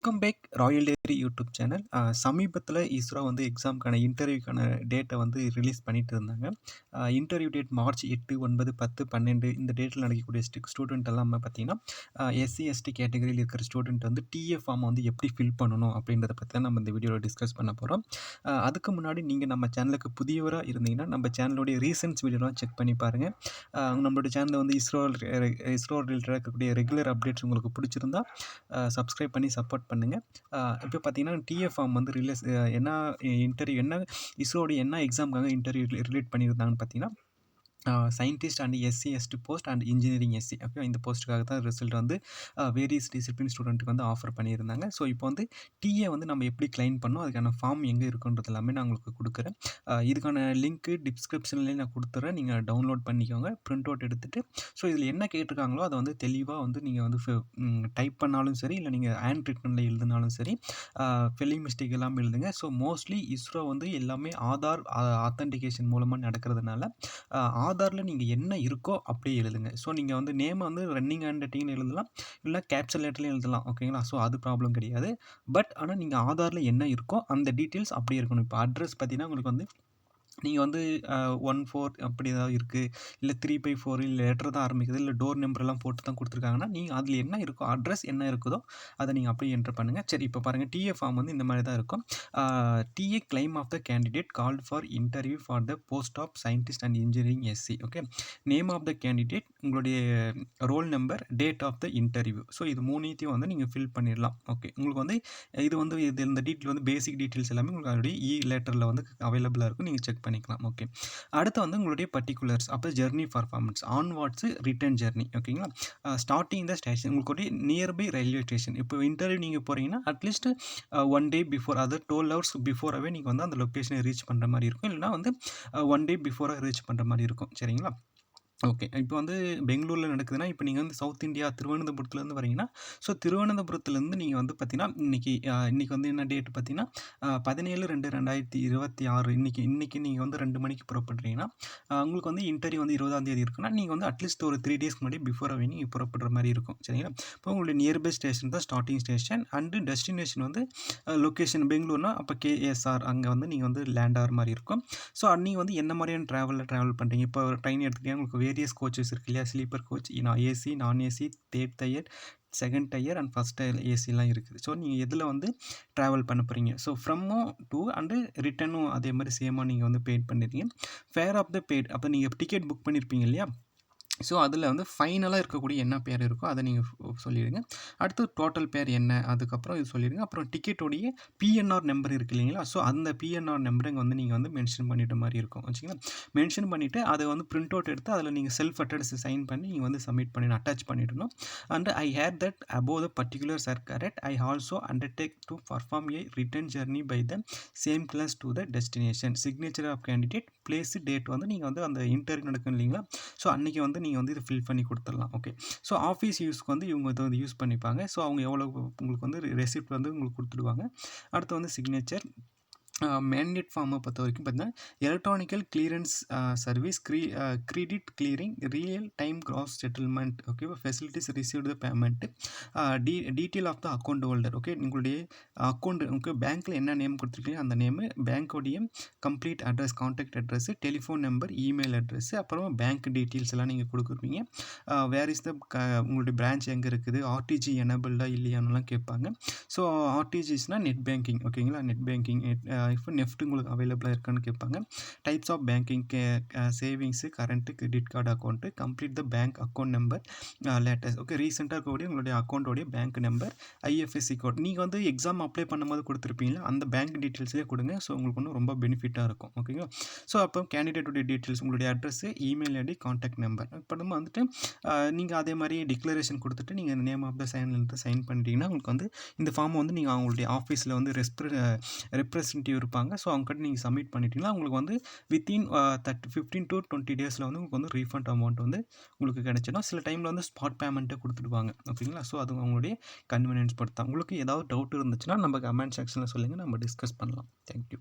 Welcome back Royal டேரி YouTube channel. சமீபத்தில இஸ்ரோ வந்து எக்ஸாம்க்கான இன்டர்வியூக்கான டேட்டை வந்து ரிலீஸ் பண்ணிட்டு இருந்தாங்க. இன்டர்வியூ டேட் மார்ச் 8, 9, 10, 12 இந்த டேட்டில் நடக்கக்கூடிய ஸ்டூடெண்ட் எல்லாமே பார்த்தீங்கன்னா, எஸ்சி, எஸ்டி கேட்டகரியில் இருக்கிற ஸ்டூடெண்ட் வந்து டிஏ ஃபார்மை வந்து எப்படி ஃபில் பண்ணணும் அப்படின்றத பற்றி தான் நம்ம இந்த வீடியோவில் டிஸ்கஸ் பண்ண போகிறோம். அதுக்கு முன்னாடி நீங்கள் நம்ம சேனலுக்கு புதியவராக இருந்தீங்கன்னா நம்ம சேனலுடைய ரீசன்ட்ஸ் வீடியோலாம் செக் பண்ணி பாருங்கள். நம்மளுடைய சேனலில் வந்து இஸ்ரோ ரிலேட்டடாக இருக்கக்கூடிய ரெகுலர் அப்டேட்ஸ் உங்களுக்கு பிடிச்சிருந்தா சப்ஸ்கிரைப் பண்ணி சப்போர்ட் பண்ணுங்கள். இப்போ பார்த்தீங்கன்னா டிஏ ஃபார்ம் வந்து என்ன இன்டர்வியூ இஸ்ரோடைய என்ன எக்ஸாமுக்காக இன்டர்வியூ ரிலேட் பண்ணியிருந்தாங்கன்னு பார்த்தீங்கன்னா, scientist and SC ST post and engineering SC okay, இந்த போஸ்ட்டுக்காக தான் ரிசல்ட் வந்து வேரியஸ் டிசிப்ளின் ஸ்டூடெண்ட்டுக்கு வந்து ஆஃபர் பண்ணியிருந்தாங்க. ஸோ இப்போ வந்து டிஏ வந்து நம்ம எப்படி கிளைம் பண்ணோம், அதுக்கான ஃபார்ம் எங்கே இருக்குன்றது எல்லாமே நான் உங்களுக்கு கொடுக்குறேன். இதுக்கான லிங்க்கு டிஸ்கிரிப்ஷன்லேயே நான் கொடுத்துட்றேன். நீங்கள் டவுன்லோட் பண்ணிக்கோங்க, பிரிண்ட் அவுட் எடுத்துகிட்டு. ஸோ இதில் என்ன கேட்டிருக்காங்களோ அதை வந்து தெளிவாக வந்து நீங்கள் வந்து டைப் பண்ணாலும் சரி, இல்லை நீங்கள் ஹேண்ட் ரிட்டனில் எழுதினாலும் சரி, ஸ்பெல்லிங் மிஸ்டேக் எல்லாம் எழுதுங்க. ஸோ மோஸ்ட்லி இஸ்ரோ வந்து எல்லாமே ஆதார் ஆத்தென்டிகேஷன் மூலமாக நடக்கிறதுனால ஆதாரில் நீங்கள் என்ன இருக்கோ அப்படியே எழுதுங்க. ஸோ நீங்கள் வந்து நேமை வந்து ரன்னிங் ஹேண்ட் ரைட்டிங்னு எழுதலாம், இல்லை கேப்சல் லெட்டர்லையும் எழுதலாம். ஓகேங்களா? ஸோ அது ப்ராப்ளம் கிடையாது. பட் ஆனால் நீங்கள் ஆதாரில் என்ன இருக்கோ அந்த டீட்டெயில்ஸ் அப்படியே இருக்கணும். இப்போ அட்ரஸ் பார்த்தீங்கன்னா உங்களுக்கு வந்து நீங்கள் வந்து 14 அப்படி ஏதாவது இருக்குது, இல்லை 3/4 இல்லை லெட்டர் தான் ஆரம்பிக்குது, இல்லை டோர் நம்பர்லாம் போட்டு தான் கொடுத்துருக்காங்கன்னா, நீங்கள் அதில் என்ன இருக்கோ அட்ரஸ் என்ன இருக்குதோ அதை நீங்கள் அப்படியே என்டர் பண்ணுங்கள். சரி, இப்போ பாருங்கள் டிஏ ஃபார்ம் வந்து இந்த மாதிரி தான் இருக்கும். TA claim of the candidate called for interview for the post of scientist and engineering SC. Okay, name of the candidate, உங்களுடைய roll number, date of the interview. So இது மூணையும் வந்து நீங்கள் ஃபில் பண்ணிடலாம். ஓகே, உங்களுக்கு வந்து இந்த டீட்டெயில் வந்து பேசிக் டீட்டெயில்ஸ் எல்லாமே உங்களுக்கு ஆல்ரெடி லெட்டரில் வந்து அவைலபிளாக இருக்கும். நீங்கள் செக் பண்ணிக்கலாம். ஓகே, அடுத்து வந்து உங்களுடைய பர்டிகுலர்ஸ், அப்போ ஜெர்னி பர்ஃபார்மன்ஸ் ஆன்வார்ட்ஸ் ரிட்டர்ன் ஜெர்னி. ஓகேங்களா? ஸ்டார்டிங் த ஸ்டேஷன், உங்களுக்கு நியர்பை ரயில்வே ஸ்டேஷன். இப்போ இன்டர்வியூ நீங்கள் போகிறீங்கன்னா அட்லீஸ்ட் 1 டே பிஃபோர், அதாவது 12 ஹவர்ஸ் பிஃபோராகவே நீங்கள் வந்து அந்த லொக்கேஷனை ரீச் பண்ணுற மாதிரி இருக்கும். இல்லைனா வந்து 1 டே பிஃபோராக ரீச் பண்ணுற மாதிரி இருக்கும். சரிங்களா? ஓகே, இப்போ வந்து பெங்களூரில் நடக்குதுன்னா, இப்போ நீங்கள் வந்து சவுத் இந்தியா திருவனந்தபுரத்துலேருந்து வரீங்கன்னா, ஸோ திருவனந்தபுரத்துலேருந்து நீங்கள் வந்து பார்த்தீங்கன்னா, இன்றைக்கி வந்து என்ன டேட் பார்த்தீங்கன்னா, 17/2/2026 இன்றைக்கி நீங்கள் வந்து 2 மணிக்கு புறப்படுறீங்கன்னா, உங்களுக்கு வந்து இன்டர்வியூ வந்து 20ஆம் தேதி இருக்குன்னா, நீங்கள் வந்து அட்லீஸ்ட் ஒரு 3 டேஸ்க்கு முன்னாடி பிஃபோராகவே நீங்கள் புறப்படுற மாதிரி இருக்கும். சரிங்களா? இப்போ உங்களுடைய நியர்பை ஸ்டேஷன் தான் ஸ்டார்டிங் ஸ்டேஷன், அண்டு டெஸ்டினேஷன் வந்து லொக்கேஷன் பெங்களூர்னா அப்போ கேஎஸ்ஆர், அங்கே வந்து நீங்கள் வந்து லேண்ட் ஆகிற மாதிரி இருக்கும். ஸோ நீங்கள் வந்து என்ன மாதிரியான ட்ராவல் பண்ணுறீங்க, இப்போ ட்ரெயின் எடுத்துக்கிட்டீங்கன்னா உங்களுக்கு வேரியஸ் கோச்சஸ் இருக்கு இல்லையா? Sleeper coach, AC, non AC, third tier, second tier and first tier ஏசிலாம் இருக்குது. ஸோ நீங்கள் எதில் வந்து ட்ராவல் பண்ண போகிறீங்க. ஸோ ஃப்ரம்மும் டூ அண்டு ரிட்டனும் அதே மாதிரி சேமாக நீங்கள் வந்து பெய்ட் பண்ணிடுறீங்க. ஃபேர் ஆஃப் த பெய்ட், அப்போ நீங்கள் டிக்கெட் புக் பண்ணியிருப்பீங்க இல்லையா? ஸோ அதில் வந்து ஃபைனலாக இருக்கக்கூடிய என்ன பேர் இருக்கோ அதை நீங்கள் சொல்லிடுங்க. அடுத்து டோட்டல் பேர் என்ன, அதுக்கப்புறம் இது சொல்லிடுங்க. அப்புறம் டிக்கெட்டோடைய பிஎன்ஆர் நம்பர் இருக்குது இல்லைங்களா? ஸோ அந்த பிஎன்ஆர் நம்பரை வந்து நீங்கள் வந்து மென்ஷன் பண்ணிட்ட மாதிரி இருக்கும். வச்சுங்களா? மென்ஷன் பண்ணிவிட்டு அதை வந்து பிரிண்ட் அவுட் எடுத்து அதில் நீங்கள் செல்ஃப் அட்டஸ்ட் சைன் பண்ணி நீங்கள் வந்து சப்மிட் பண்ணி அட்டாச் பண்ணிடணும். And I here that above the particulars are correct. I also undertake to perform a return journey by the same class to the destination. Signature of candidate, place, date வந்து நீங்கள் வந்து அந்த interview நடக்கும் இல்லைங்களா? So அன்றைக்கி வந்து நீங்கள் வந்து இதை ஃபில் பண்ணி கொடுத்துடலாம். ஓகே, ஸோ ஆஃபீஸ் யூஸ்க்கு வந்து இவங்க இதை வந்து யூஸ் பண்ணிப்பாங்க. ஸோ அவங்க எவ்வளோ உங்களுக்கு வந்து ரெசிப்ட் வந்து உங்களுக்கு கொடுத்துடுவாங்க. அடுத்து வந்து சிக்னேச்சர். மேண்டேட் ஃபார்மை பொறுத்த வரைக்கும் பார்த்தீங்கன்னா, electronical clearance service, credit clearing, real time gross settlement. Okay, facilities received the payment, detail of the account holder. Okay, உங்களுடைய அக்கௌண்ட் உங்களுக்கு பேங்க்கில் என்ன நேம் கொடுத்துருக்கீங்க அந்த நேமு, பேங்க்கோடைய complete address, contact address, telephone number, email address, அப்புறம் bank details எல்லாம் நீங்கள் கொடுக்குறீங்க. வேர் இஸ் த உங்களுடைய பிரான்ச் எங்கே இருக்குது, ஆர்டிஜி எனபிள்டா இல்லையானுலாம் கேட்பாங்க. ஸோ ஆர்டிஜிஸ்னால் நெட் பேங்கிங். ஓகேங்களா? Net banking. இப்போ நெஃப்ட் உங்களுக்கு அவைலபிளாக இருக்கான்னு கேட்பாங்க. Types of banking, savings, current, credit card account, complete the bank account number, latest. Okay, ரீசெண்டாக இருக்கக்கூடிய உங்களுடைய அக்கௌண்ட்டோடைய பேங்க் நம்பர், ஐஎஃப்எஸ்சி கோட். நீங்கள் வந்து எக்ஸாம் அப்ளை பண்ணும்போது கொடுத்துருப்பீங்களா அந்த பேங்க் டீட்டெயில்ஸ்லேயே கொடுங்க. ஸோ உங்களுக்கு ஒன்றும் ரொம்ப பெனிஃபிட்டாக இருக்கும். ஓகேங்களா? ஸோ அப்போ கேண்டிடேட்டுடைய டீட்டெயில்ஸ், உங்களுடைய address, email ID, contact number. இப்போ நம்ம வந்துட்டு நீங்கள் அதே மாதிரி டிக்ளரேஷன் கொடுத்துட்டு நீங்கள் நேம் ஆஃப் த சைன் பண்ணிட்டீங்கன்னா உங்களுக்கு வந்து இந்த ஃபார்மை வந்து நீங்கள் அவங்களுடைய ஆஃபீஸில் வந்து ரெப்ரசன்டேட்டிவ் இருப்பாங்க. ஸோ அவங்ககிட்ட நீங்கள் சப்மிட் பண்ணிட்டீங்கன்னா உங்களுக்கு வந்து வித்தின் 15 to 20 டேஸில் வந்து உங்களுக்கு வந்து ரீஃபண்ட் அமௌண்ட் வந்து உங்களுக்கு கிடைச்சிடும். சில டைமில் வந்து ஸ்பாட் பேமெண்ட்டே கொடுத்துடுவாங்க. ஓகேங்களா? ஸோ அது உங்களுடைய கன்வீனியன்ஸ் பொறுத்து தான். உங்களுக்கு ஏதாவது டவுட் இருந்துச்சுன்னா நம்ம கமெண்ட் செக்ஷனில் சொல்லுங்கள், நம்ம டிஸ்கஸ் பண்ணலாம். தேங்க்யூ.